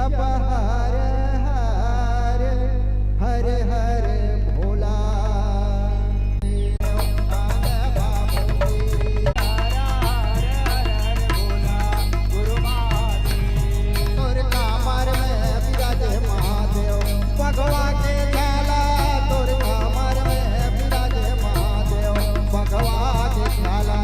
जप हर हर हर हर भोला। तोर कामर में विराजे महादेव भगवा के झाला, तोर कामर में विराजे महादेव भगवा के झाला।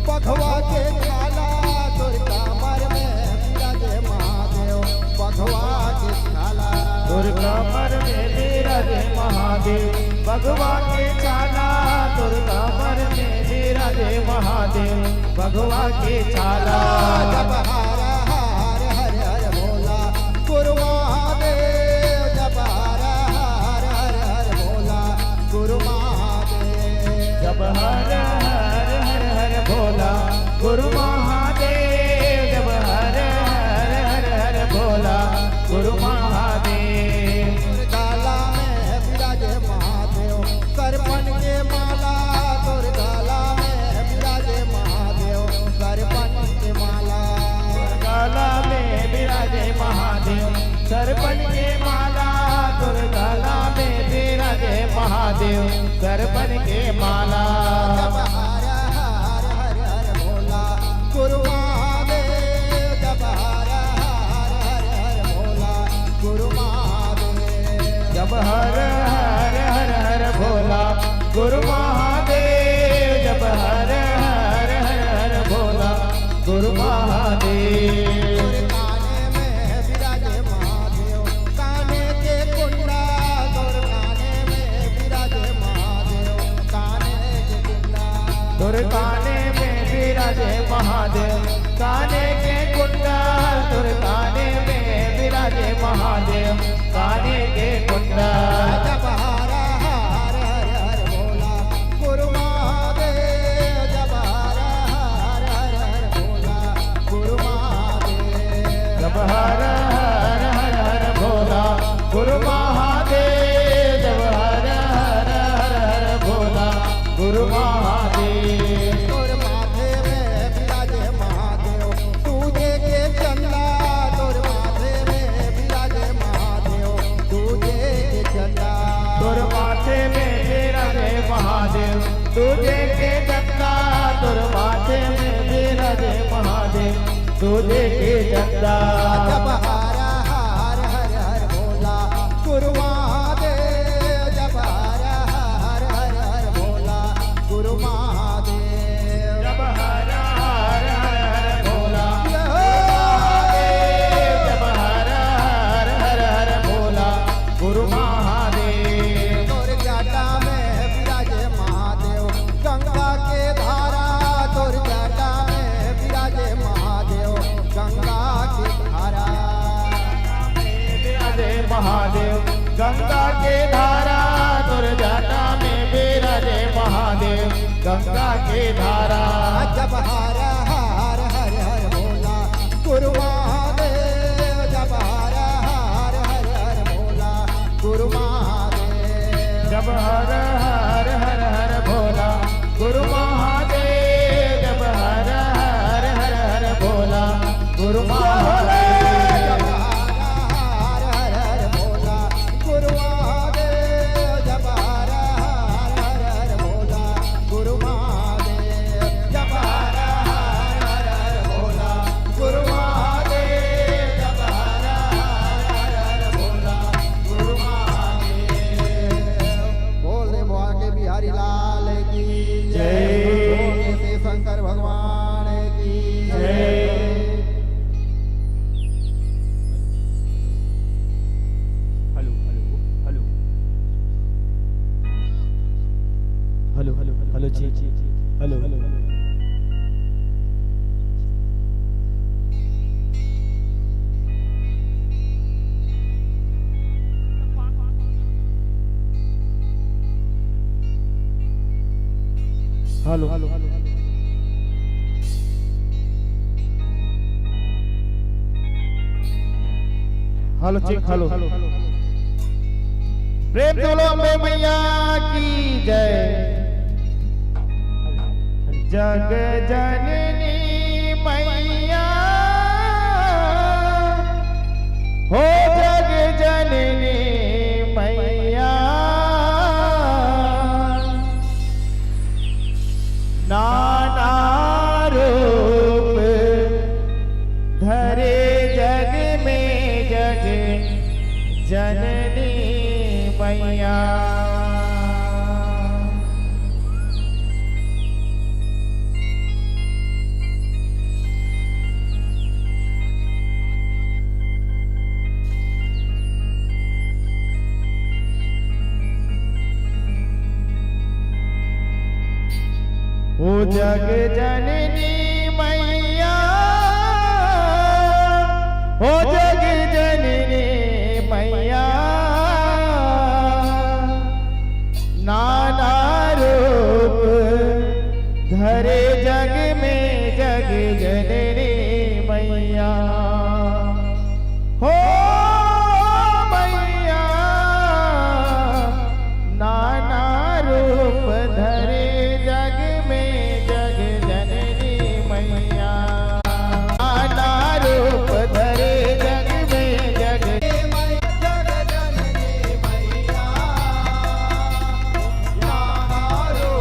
भगवा के झाला, तोर कामर में विराजे महादेव भगवा के झाला। तोर कामर में विराजे महादेव भगवा के झाला, तोर कामर में विराजे महादेव भगवा के झाला। जप हर हर हर हर भोला गुरु महादेव, जप हर हर हर हर भोला गुरु महादेव। जप हर हर हर हर भोला गुरु महादेव, जप हर हर हर हर भोला गुरु महादेव। तोर गाला में विराजे महादेव करपन के माला, तोर गाला में विराजे महादेव करपन के माला। गाला में विराजे महादेव सरपन के माला, तोर गाला में विराजे महादेव सरपन के माला। जप हर हर हर हर भोला गुरु महादेव, जप हर हर हर हर भोला गुरु महादेव। जब हर हर हर हर भोला गुरु महादेव, जब हर हर हर हर भोला गुरु महादेव। तोर काने में विराजे महादेव काने के कुंडा, तोर काने में विराजे महादेव काने के कुंडा। तोर काने में विराजे महादेव काने के कुंडल, तोर काने में विराजे महादेव काने के कुंडल। जप हर हर हर हर भोला गुरु महादेव, जप हर हर हर हर भोला गुरु महादेव। जब हर हर हर हर भोला गुरु महादेव, जब हर हर हर हर भोला गुरु महादेव। तोर माथे में विराजे महादेव तुझे के चंदा, तोर माथे में विराजे महादेव तुझे के चंदा। तोर माथे में विराजे महादेव तुझे के चंदा, तोर माथे में विराजे महादेव तुझे के चंदा। जप हर हर हर हर भोला गुरु महादेव, जप हर हर हर हर भोला गुरु महादेव। जब हर हर हर हर भोला महादेव, जब हर हर हर हर भोला गुरु महादेव। तोर जाटा में विराजे महादेव गंगा के धारा, तोर जाटा में विराजे महादेव गंगा के धारा। विराजे महादेव गंगा के धारा, तोर जाटा में विराजे महादेव गंगा के धारा। जप हर हर हर हर भोला गुरु महादेव, जप हर हर हर हर भोला गुरु महादेव। जब हर हर हर हर भोला गुरु महादेव, जब हर हर हर हर भोला गुरु महादेव। जप हर हर हर भोला गुरु महादेव, जप हर हर हर भोला गुरु महादेव। जप हर हर हर भोला गुरु महादेव, जप हर हर हर भोला गुरु महादेव। बोल दे बुआ के बिहारी लाल की जय। बोल दे शंकर भगवान की जय। Hello hello hello hello hello जी hello hello hello hello hello check hello प्रेम से बोलो अम्बे मैया की जय। जग जननी मैया हो, जग जननी मैया, नाना रूप धरे जग में, जग जननी मैया। ओ जग जननी मैया, ओ जग जननी मैया, नाना रूप धरे